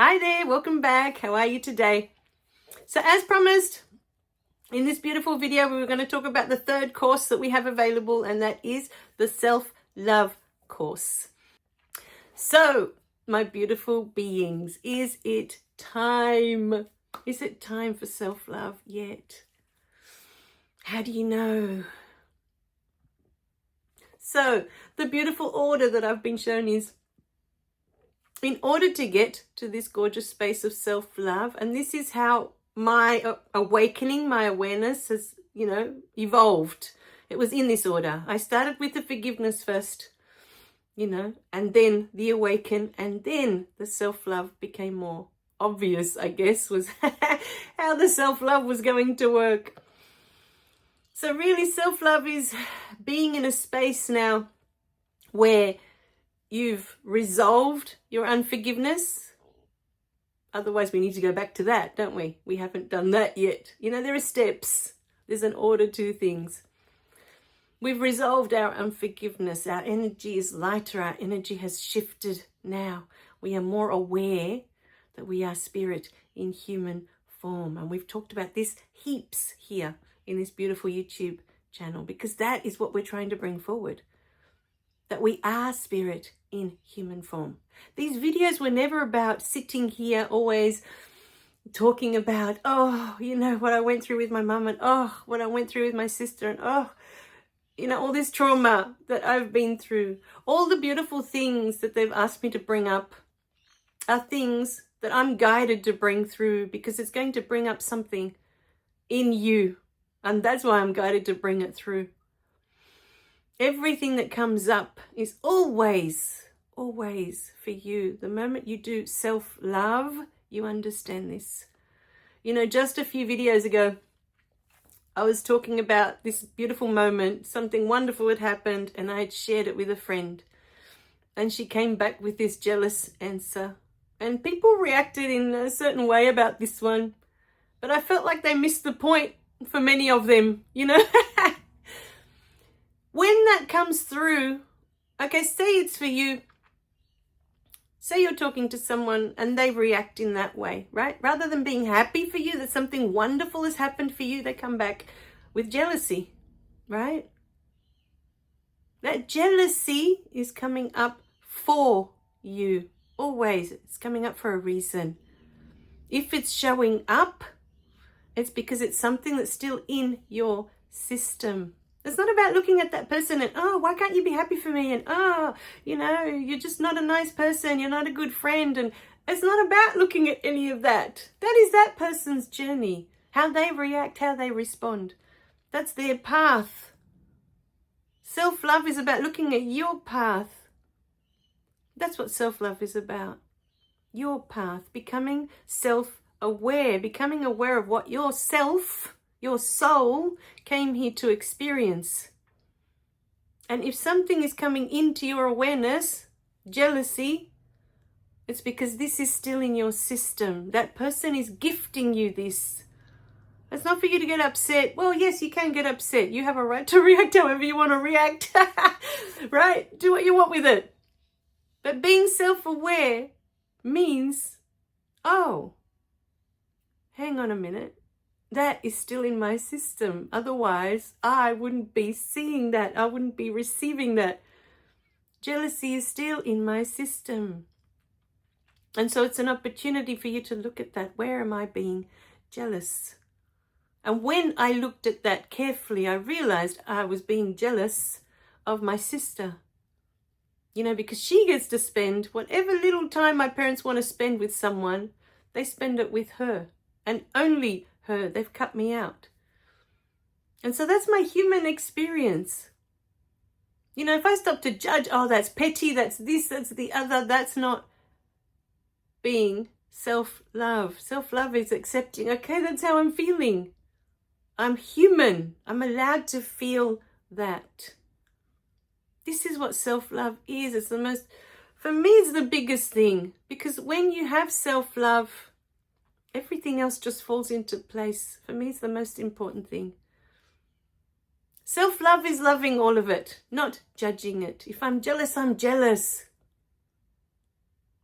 Hi there, welcome back. How are you today? So as promised, in this beautiful video, we were going to talk about the third course that we have available, and that is the self-love course. So, my beautiful beings, is it time? Is it time for self-love yet? How do you know? So, the beautiful order that I've been shown is, in order to get to this gorgeous space of self-love, and this is how my awakening, my awareness has, evolved. It was in this order. I started with the forgiveness first, and then the awaken, and then the self-love became more obvious, I guess, was how the self-love was going to work. So really, self-love is being in a space now where you've resolved your unforgiveness. Otherwise, we need to go back to that, don't we? We haven't done that yet. There are steps. There's an order to things. We've resolved our unforgiveness. Our energy is lighter. Our energy has shifted now. We are more aware that we are spirit in human form. And we've talked about this heaps here in this beautiful YouTube channel, because that is what we're trying to bring forward. That we are spirit in human form. These videos were never about sitting here always talking about, what I went through with my mum, and what I went through with my sister, and all this trauma that I've been through. All the beautiful things that they've asked me to bring up are things that I'm guided to bring through, because it's going to bring up something in you. And that's why I'm guided to bring it through. Everything that comes up is always for you. The moment you do self-love, you understand this. Just a few videos ago, I was talking about this beautiful moment. Something wonderful had happened, and I had shared it with a friend. And she came back with this jealous answer. And people reacted in a certain way about this one. But I felt like they missed the point for many of them, When that comes through, okay, say it's for you. Say you're talking to someone and they react in that way, right? Rather than being happy for you that something wonderful has happened for you, they come back with jealousy, right? That jealousy is coming up for you. Always. It's coming up for a reason. If it's showing up, it's because it's something that's still in your system. It's not about looking at that person and, why can't you be happy for me? And, you're just not a nice person. You're not a good friend. And it's not about looking at any of that. That is that person's journey. How they react, how they respond. That's their path. Self-love is about looking at your path. That's what self-love is about. Your path. Becoming self-aware. Becoming aware of what your soul came here to experience. And if something is coming into your awareness, jealousy, it's because this is still in your system. That person is gifting you this. It's not for you to get upset. Well, yes, you can get upset. You have a right to react however you want to react. Right? Do what you want with it. But being self-aware means, hang on a minute. That is still in my system. Otherwise, I wouldn't be seeing that. I wouldn't be receiving that. Jealousy is still in my system. And so it's an opportunity for you to look at that. Where am I being jealous? And when I looked at that carefully, I realized I was being jealous of my sister. Because she gets to spend whatever little time my parents want to spend with someone, they spend it with her. And only her. They've cut me out. And so that's my human experience. If I stop to judge, that's petty, that's this, that's the other, that's not being self-love. Self-love is accepting, okay, that's how I'm feeling. I'm human. I'm allowed to feel that. This is what self-love is. It's for me, it's the biggest thing. Because when you have self-love, everything else just falls into place. For me, it's the most important thing. Self-love is loving all of it, not judging it. If I'm jealous, I'm jealous.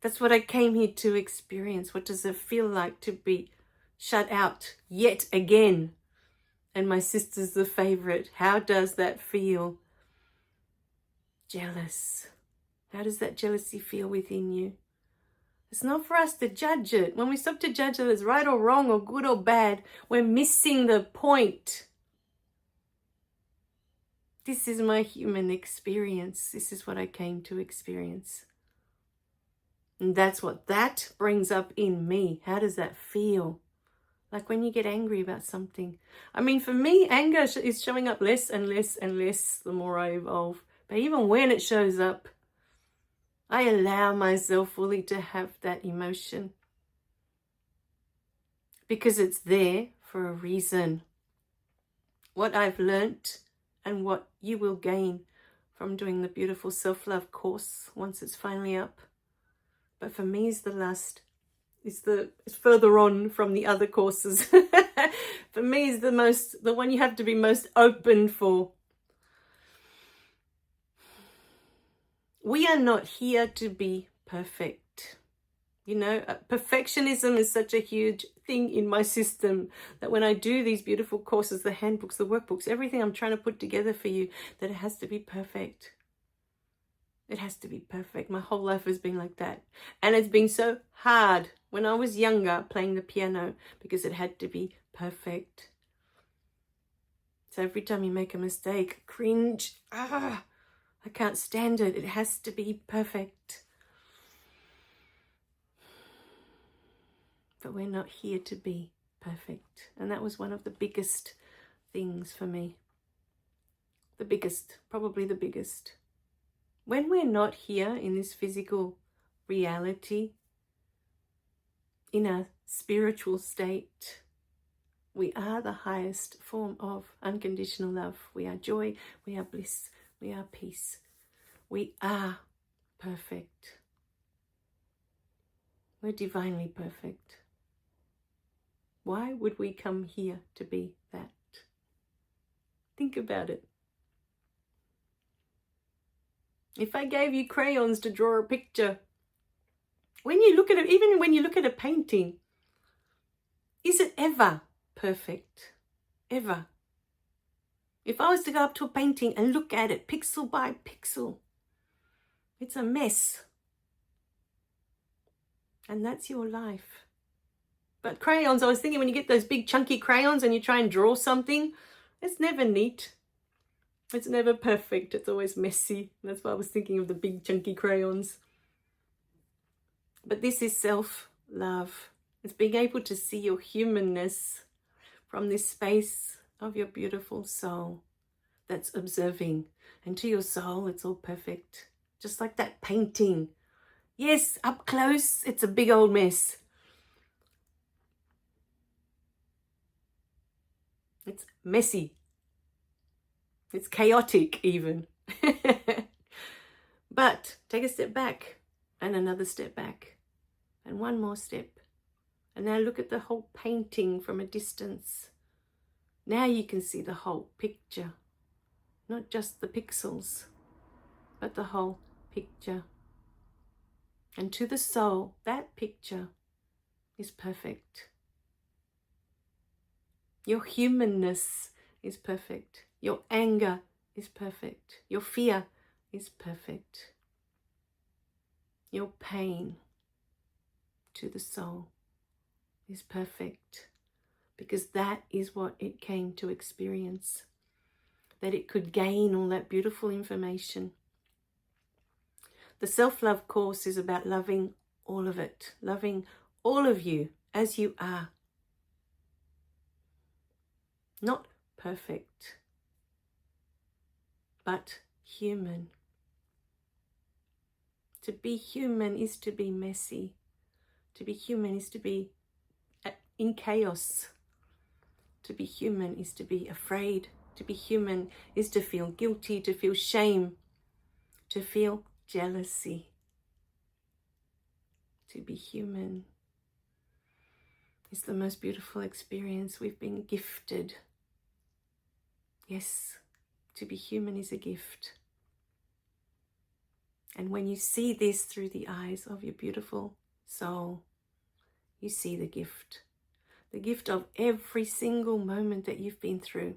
That's what I came here to experience. What does it feel like to be shut out yet again? And my sister's the favorite. How does that feel? Jealous. How does that jealousy feel within you? It's not for us to judge it. When we stop to judge it as right or wrong or good or bad, we're missing the point. This is my human experience. This is what I came to experience. And that's what that brings up in me. How does that feel? Like when you get angry about something. I mean, for me, anger is showing up less and less and less the more I evolve. But even when it shows up, I allow myself fully to have that emotion. Because it's there for a reason. What I've learnt and what you will gain from doing the beautiful self-love course once it's finally up. But for me, is the last, it's further on from the other courses. For me, is the one you have to be most open for. We are not here to be perfect. You know, perfectionism is such a huge thing in my system that when I do these beautiful courses, the handbooks, the workbooks, everything I'm trying to put together for you, that it has to be perfect. It has to be perfect. My whole life has been like that. And it's been so hard when I was younger playing the piano because it had to be perfect. So every time you make a mistake, cringe. I can't stand it. It has to be perfect. But we're not here to be perfect. And that was one of the biggest things for me. The biggest, probably the biggest. When we're not here in this physical reality, in a spiritual state, we are the highest form of unconditional love. We are joy, we are bliss, we are peace. We are perfect. We're divinely perfect. Why would we come here to be that? Think about it. If I gave you crayons to draw a picture, when you look at it, even when you look at a painting, is it ever perfect? Ever? If I was to go up to a painting and look at it pixel by pixel, it's a mess. And that's your life. But crayons, I was thinking when you get those big chunky crayons and you try and draw something, it's never neat. It's never perfect. It's always messy. That's why I was thinking of the big chunky crayons. But this is self-love. It's being able to see your humanness from this space of your beautiful soul that's observing. And to your soul, it's all perfect. Just like that painting. Yes, up close, it's a big old mess. It's messy. It's chaotic even. But take a step back and another step back and one more step. And now look at the whole painting from a distance. Now you can see the whole picture. Not just the pixels, but the whole picture. And to the soul, that picture is perfect. Your humanness is perfect. Your anger is perfect. Your fear is perfect. Your pain to the soul is perfect. Because that is what it came to experience. That it could gain all that beautiful information. The self-love course is about loving all of it. Loving all of you as you are. Not perfect, but human. To be human is to be messy. To be human is to be in chaos. To be human is to be afraid. To be human is to feel guilty, to feel shame, to feel jealousy. To be human is the most beautiful experience we've been gifted. Yes, to be human is a gift. And when you see this through the eyes of your beautiful soul, you see the gift of every single moment that you've been through.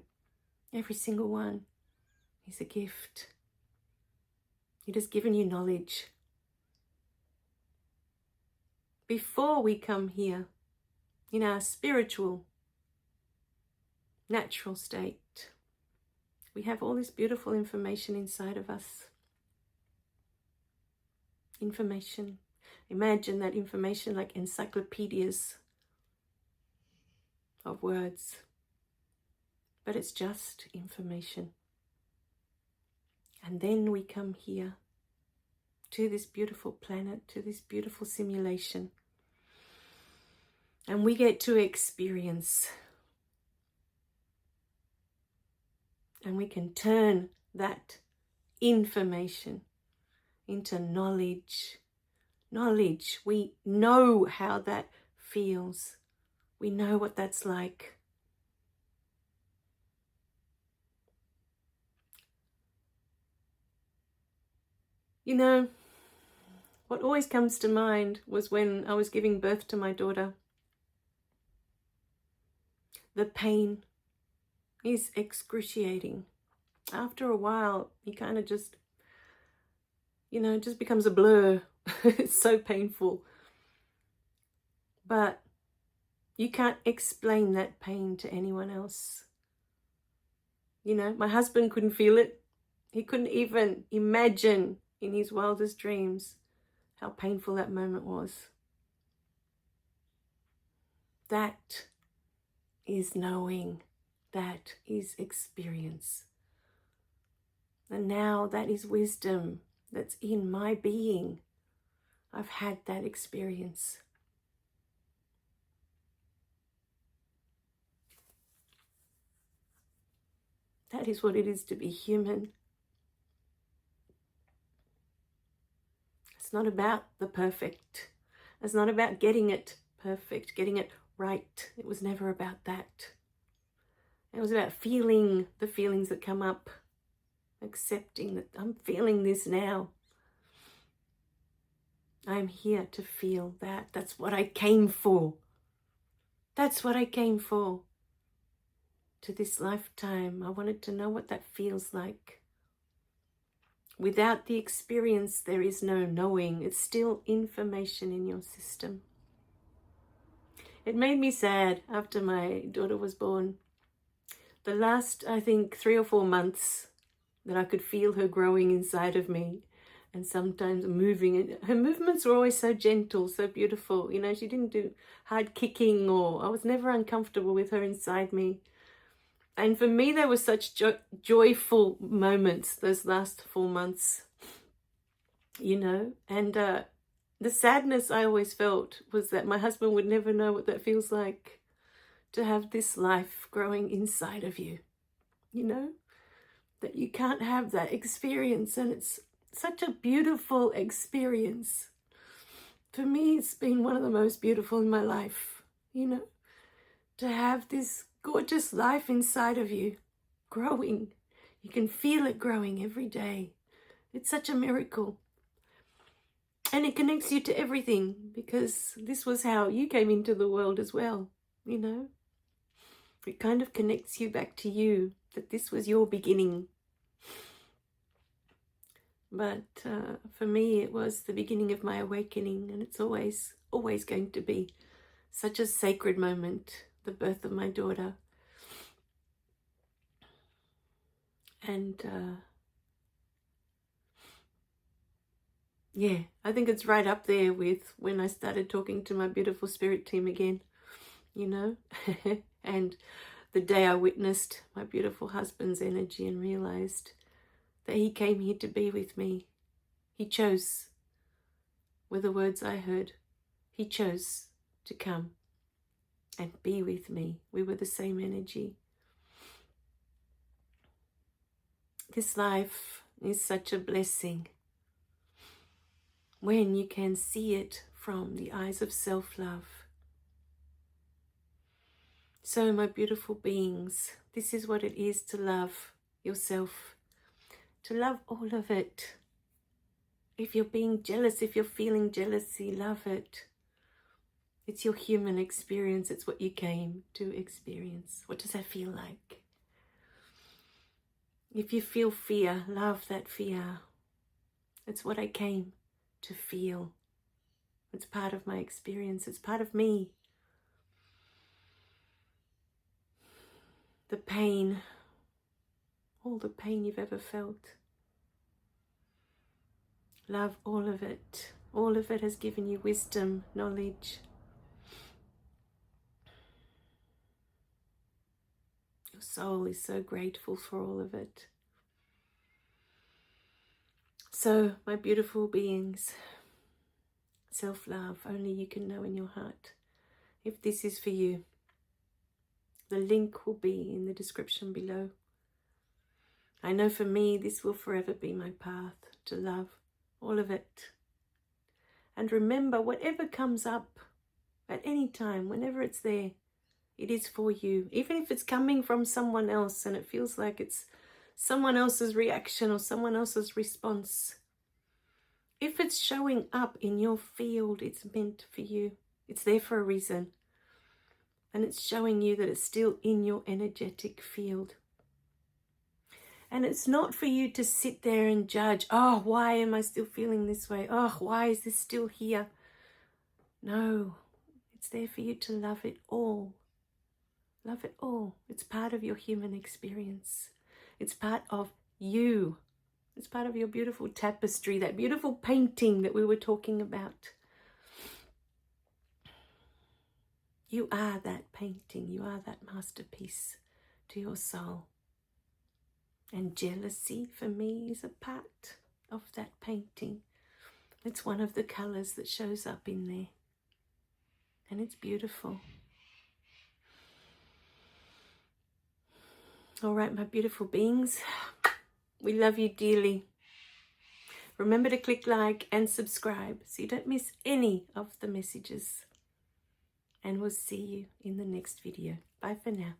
Every single one is a gift. It has given you knowledge. Before we come here, in our spiritual, natural state, we have all this beautiful information inside of us. Information. Imagine that information like encyclopedias of words. But it's just information. And then we come here to this beautiful planet, to this beautiful simulation. And we get to experience. And we can turn that information into knowledge. Knowledge. We know how that feels. We know what that's like. You know, what always comes to mind was when I was giving birth to my daughter. The pain is excruciating. After a while, you kind of just, it just becomes a blur. It's so painful. But you can't explain that pain to anyone else. My husband couldn't feel it. He couldn't even imagine in his wildest dreams how painful that moment was. That is knowing. That is experience. And now that is wisdom that's in my being. I've had that experience. That is what it is to be human. It's not about the perfect. It's not about getting it perfect, getting it right. It was never about that. It was about feeling the feelings that come up, accepting that I'm feeling this now. I'm here to feel that. That's what I came for. That's what I came for. To this lifetime, I wanted to know what that feels like. Without the experience, there is no knowing. It's still information in your system. It made me sad after my daughter was born. The last, I think, 3 or 4 months that I could feel her growing inside of me and sometimes moving. And her movements were always so gentle, so beautiful. She didn't do hard kicking, or I was never uncomfortable with her inside me. And for me, there were such joyful moments those last 4 months, and the sadness I always felt was that my husband would never know what that feels like, to have this life growing inside of you, that you can't have that experience. And it's such a beautiful experience. For me, it's been one of the most beautiful in my life, to have this gorgeous life inside of you, growing. You can feel it growing every day. It's such a miracle. And it connects you to everything, because this was how you came into the world as well, It kind of connects you back to you, that this was your beginning. But for me, it was the beginning of my awakening, and it's always going to be such a sacred moment, the birth of my daughter. And I think it's right up there with when I started talking to my beautiful spirit team again, and the day I witnessed my beautiful husband's energy and realized that he came here to be with me. He chose, were the words I heard. He chose to come and be with me. We were the same energy. This life is such a blessing when you can see it from the eyes of self-love. So, my beautiful beings, this is what it is to love yourself, to love all of it, If you're being jealous, if you're feeling jealousy, love it. It's your human experience. It's what you came to experience. What does that feel like? If you feel fear, love that fear. It's what I came to feel. It's part of my experience. It's part of me. The pain, all the pain you've ever felt. Love all of it. All of it has given you wisdom, knowledge. Your soul is so grateful for all of it. So, my beautiful beings, self-love, only you can know in your heart. If this is for you, the link will be in the description below. I know for me, this will forever be my path to love, all of it. And remember, whatever comes up at any time, whenever it's there, it is for you. Even if it's coming from someone else and it feels like it's someone else's reaction or someone else's response. If it's showing up in your field, it's meant for you. It's there for a reason. And it's showing you that it's still in your energetic field. And it's not for you to sit there and judge, oh, why am I still feeling this way? Oh, why is this still here? No, it's there for you to love it all. Love it all. It's part of your human experience. It's part of you. It's part of your beautiful tapestry, that beautiful painting that we were talking about. You are that painting. You are that masterpiece to your soul. And jealousy, for me, is a part of that painting. It's one of the colors that shows up in there. And it's beautiful. All right, my beautiful beings, we love you dearly. Remember to click like and subscribe so you don't miss any of the messages. And we'll see you in the next video. Bye for now.